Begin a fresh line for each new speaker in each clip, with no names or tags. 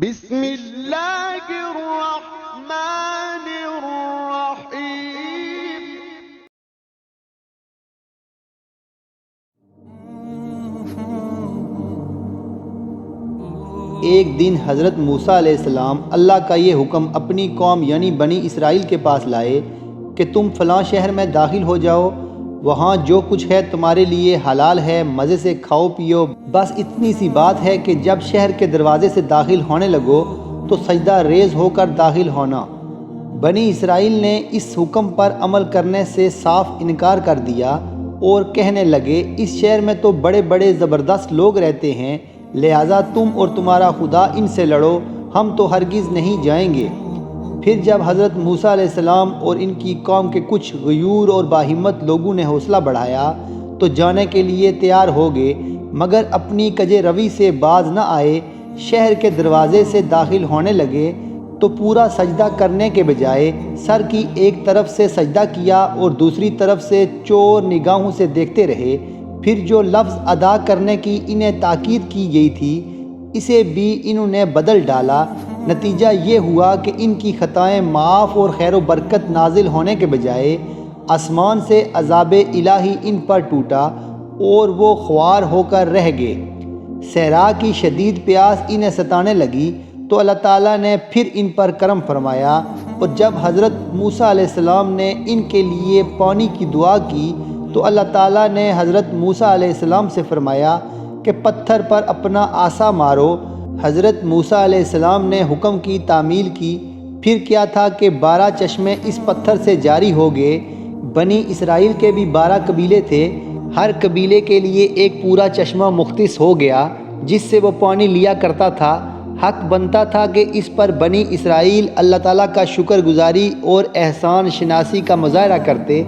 بسم اللہ الرحمن الرحیم۔
ایک دن حضرت موسیٰ علیہ السلام اللہ کا یہ حکم اپنی قوم یعنی بنی اسرائیل کے پاس لائے کہ تم فلاں شہر میں داخل ہو جاؤ، وہاں جو کچھ ہے تمہارے لیے حلال ہے، مزے سے کھاؤ پیو، بس اتنی سی بات ہے کہ جب شہر کے دروازے سے داخل ہونے لگو تو سجدہ ریز ہو کر داخل ہونا۔ بنی اسرائیل نے اس حکم پر عمل کرنے سے صاف انکار کر دیا اور کہنے لگے اس شہر میں تو بڑے بڑے زبردست لوگ رہتے ہیں، لہٰذا تم اور تمہارا خدا ان سے لڑو، ہم تو ہرگز نہیں جائیں گے۔ پھر جب حضرت موسیٰ علیہ السلام اور ان کی قوم کے کچھ غیور اور باہمت لوگوں نے حوصلہ بڑھایا تو جانے کے لیے تیار ہو گئے، مگر اپنی کجے روی سے باز نہ آئے۔ شہر کے دروازے سے داخل ہونے لگے تو پورا سجدہ کرنے کے بجائے سر کی ایک طرف سے سجدہ کیا اور دوسری طرف سے چور نگاہوں سے دیکھتے رہے۔ پھر جو لفظ ادا کرنے کی انہیں تاکید کی گئی تھی اسے بھی انہوں نے بدل ڈالا۔ نتیجہ یہ ہوا کہ ان کی خطائیں معاف اور خیر و برکت نازل ہونے کے بجائے آسمان سے عذاب الہی ان پر ٹوٹا اور وہ خوار ہو کر رہ گئے۔ صحرا کی شدید پیاس انہیں ستانے لگی تو اللہ تعالیٰ نے پھر ان پر کرم فرمایا، اور جب حضرت موسیٰ علیہ السلام نے ان کے لیے پانی کی دعا کی تو اللہ تعالیٰ نے حضرت موسیٰ علیہ السلام سے فرمایا کہ پتھر پر اپنا عصا مارو۔ حضرت موسیٰ علیہ السلام نے حکم کی تعمیل کی۔ پھر کیا تھا کہ 12 چشمے اس پتھر سے جاری ہو گئے۔ بنی اسرائیل کے بھی 12 قبیلے تھے، ہر قبیلے کے لیے ایک پورا چشمہ مختص ہو گیا جس سے وہ پانی لیا کرتا تھا۔ حق بنتا تھا کہ اس پر بنی اسرائیل اللہ تعالیٰ کا شکر گزاری اور احسان شناسی کا مظاہرہ کرتے،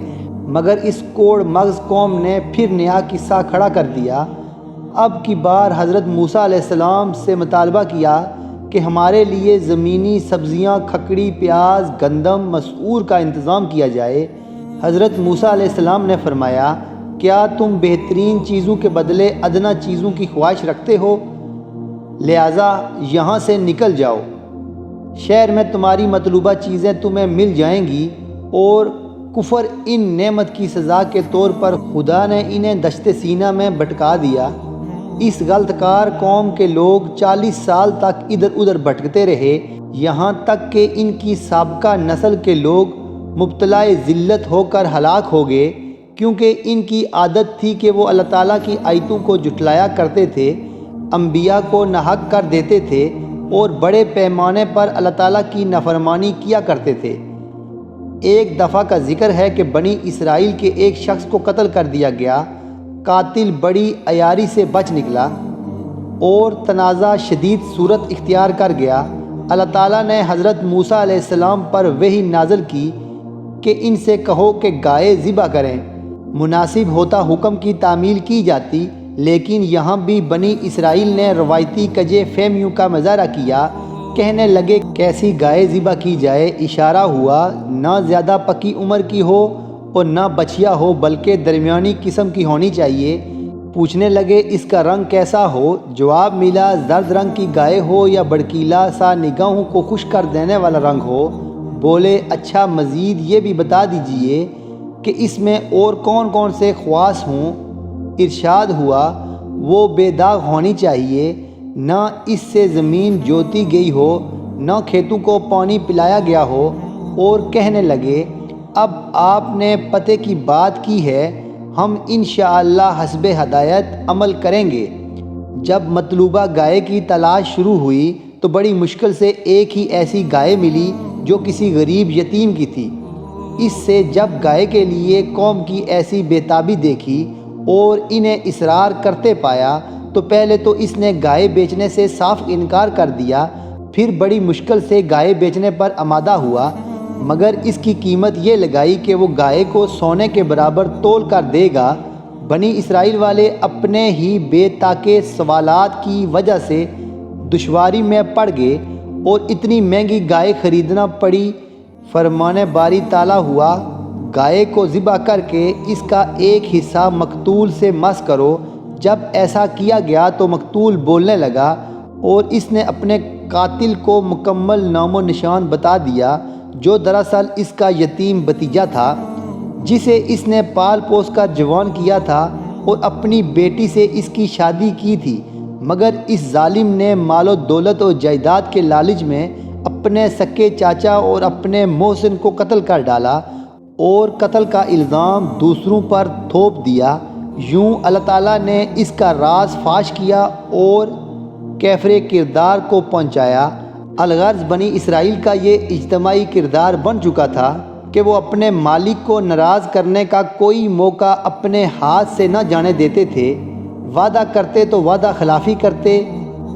مگر اس کوڑ مغز قوم نے پھر نیا قصہ کھڑا کر دیا۔ اب کی بار حضرت موسیٰ علیہ السلام سے مطالبہ کیا کہ ہمارے لیے زمینی سبزیاں، کھکڑی، پیاز، گندم، مسعور کا انتظام کیا جائے۔ حضرت موسیٰ علیہ السلام نے فرمایا، کیا تم بہترین چیزوں کے بدلے ادنیٰ چیزوں کی خواہش رکھتے ہو؟ لہٰذا یہاں سے نکل جاؤ، شہر میں تمہاری مطلوبہ چیزیں تمہیں مل جائیں گی۔ اور کفر ان نعمت کی سزا کے طور پر خدا نے انہیں دشت سینا میں بھٹکا دیا۔ اس غلط کار قوم کے لوگ 40 سال تک ادھر ادھر بھٹکتے رہے، یہاں تک کہ ان کی سابقہ نسل کے لوگ مبتلا ذلت ہو کر ہلاک ہو گئے، کیونکہ ان کی عادت تھی کہ وہ اللہ تعالیٰ کی آیتوں کو جھٹلایا کرتے تھے، انبیاء کو ناحق کر دیتے تھے اور بڑے پیمانے پر اللہ تعالیٰ کی نافرمانی کیا کرتے تھے۔ ایک دفعہ کا ذکر ہے کہ بنی اسرائیل کے ایک شخص کو قتل کر دیا گیا۔ قاتل بڑی عیاری سے بچ نکلا اور تنازع شدید صورت اختیار کر گیا۔ اللہ تعالیٰ نے حضرت موسیٰ علیہ السلام پر وحی نازل کی کہ ان سے کہو کہ گائے ذبح کریں۔ مناسب ہوتا حکم کی تعمیل کی جاتی، لیکن یہاں بھی بنی اسرائیل نے روایتی کجے فہمیوں کا مظاہرہ کیا۔ کہنے لگے کیسی گائے ذبح کی جائے؟ اشارہ ہوا نہ زیادہ پکی عمر کی ہو اور نہ بچیا ہو، بلکہ درمیانی قسم کی ہونی چاہیے۔ پوچھنے لگے اس کا رنگ کیسا ہو؟ جواب ملا زرد رنگ کی گائے ہو یا بڑکیلا سا نگاہوں کو خوش کر دینے والا رنگ ہو۔ بولے اچھا مزید یہ بھی بتا دیجئے کہ اس میں اور کون کون سے خواص ہوں؟ ارشاد ہوا وہ بے داغ ہونی چاہیے، نہ اس سے زمین جوتی گئی ہو، نہ کھیتوں کو پانی پلایا گیا ہو۔ اور کہنے لگے اب آپ نے پتے کی بات کی ہے، ہم انشاءاللہ حسب ہدایت عمل کریں گے۔ جب مطلوبہ گائے کی تلاش شروع ہوئی تو بڑی مشکل سے ایک ہی ایسی گائے ملی جو کسی غریب یتیم کی تھی۔ اس سے جب گائے کے لیے قوم کی ایسی بے تابی دیکھی اور انہیں اصرار کرتے پایا تو پہلے تو اس نے گائے بیچنے سے صاف انکار کر دیا، پھر بڑی مشکل سے گائے بیچنے پر آمادہ ہوا، مگر اس کی قیمت یہ لگائی کہ وہ گائے کو سونے کے برابر تول کر دے گا۔ بنی اسرائیل والے اپنے ہی بے تاکہ سوالات کی وجہ سے دشواری میں پڑ گئے اور اتنی مہنگی گائے خریدنا پڑی۔ فرمان باری تعالیٰ ہوا گائے کو ذبح کر کے اس کا ایک حصہ مقتول سے مس کرو۔ جب ایسا کیا گیا تو مقتول بولنے لگا اور اس نے اپنے قاتل کو مکمل نام و نشان بتا دیا، جو دراصل اس کا یتیم بھتیجا تھا، جسے اس نے پال پوس کر جوان کیا تھا اور اپنی بیٹی سے اس کی شادی کی تھی، مگر اس ظالم نے مال و دولت اور جائیداد کے لالچ میں اپنے سکے چاچا اور اپنے محسن کو قتل کر ڈالا اور قتل کا الزام دوسروں پر تھوپ دیا۔ یوں اللہ تعالیٰ نے اس کا راز فاش کیا اور کیفر کردار کو پہنچایا۔ الغرض بنی اسرائیل کا یہ اجتماعی کردار بن چکا تھا کہ وہ اپنے مالک کو ناراض کرنے کا کوئی موقع اپنے ہاتھ سے نہ جانے دیتے تھے۔ وعدہ کرتے تو وعدہ خلافی کرتے،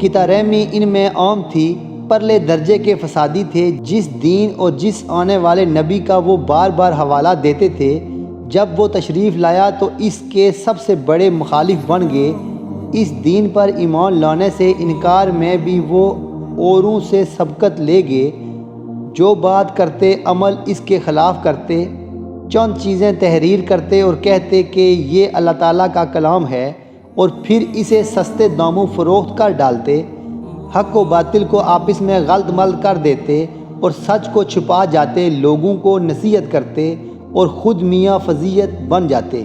قطع رحمی ان میں عام تھی، پرلے درجے کے فسادی تھے۔ جس دین اور جس آنے والے نبی کا وہ بار بار حوالہ دیتے تھے، جب وہ تشریف لایا تو اس کے سب سے بڑے مخالف بن گئے۔ اس دین پر ایمان لانے سے انکار میں بھی وہ اوروں سے سبقت لے گئے۔ جو بات کرتے عمل اس کے خلاف کرتے، چند چیزیں تحریر کرتے اور کہتے کہ یہ اللہ تعالیٰ کا کلام ہے، اور پھر اسے سستے داموں فروخت کر ڈالتے۔ حق و باطل کو آپس میں غلط ملط کر دیتے اور سچ کو چھپا جاتے، لوگوں کو نصیحت کرتے اور خود میاں فضیحت بن جاتے۔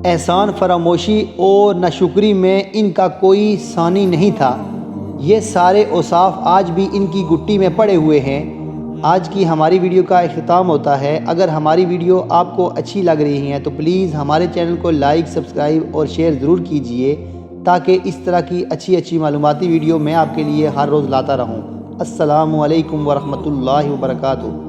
احسان فراموشی اور ناشکری میں ان کا کوئی ثانی نہیں تھا۔ یہ سارے اوصاف آج بھی ان کی گٹی میں پڑے ہوئے ہیں۔ آج کی ہماری ویڈیو کا اختتام ہوتا ہے۔ اگر ہماری ویڈیو آپ کو اچھی لگ رہی ہیں تو پلیز ہمارے چینل کو لائک، سبسکرائب اور شیئر ضرور کیجئے، تاکہ اس طرح کی اچھی معلوماتی ویڈیو میں آپ کے لیے ہر روز لاتا رہوں۔ السلام علیکم ورحمۃ اللہ وبرکاتہ۔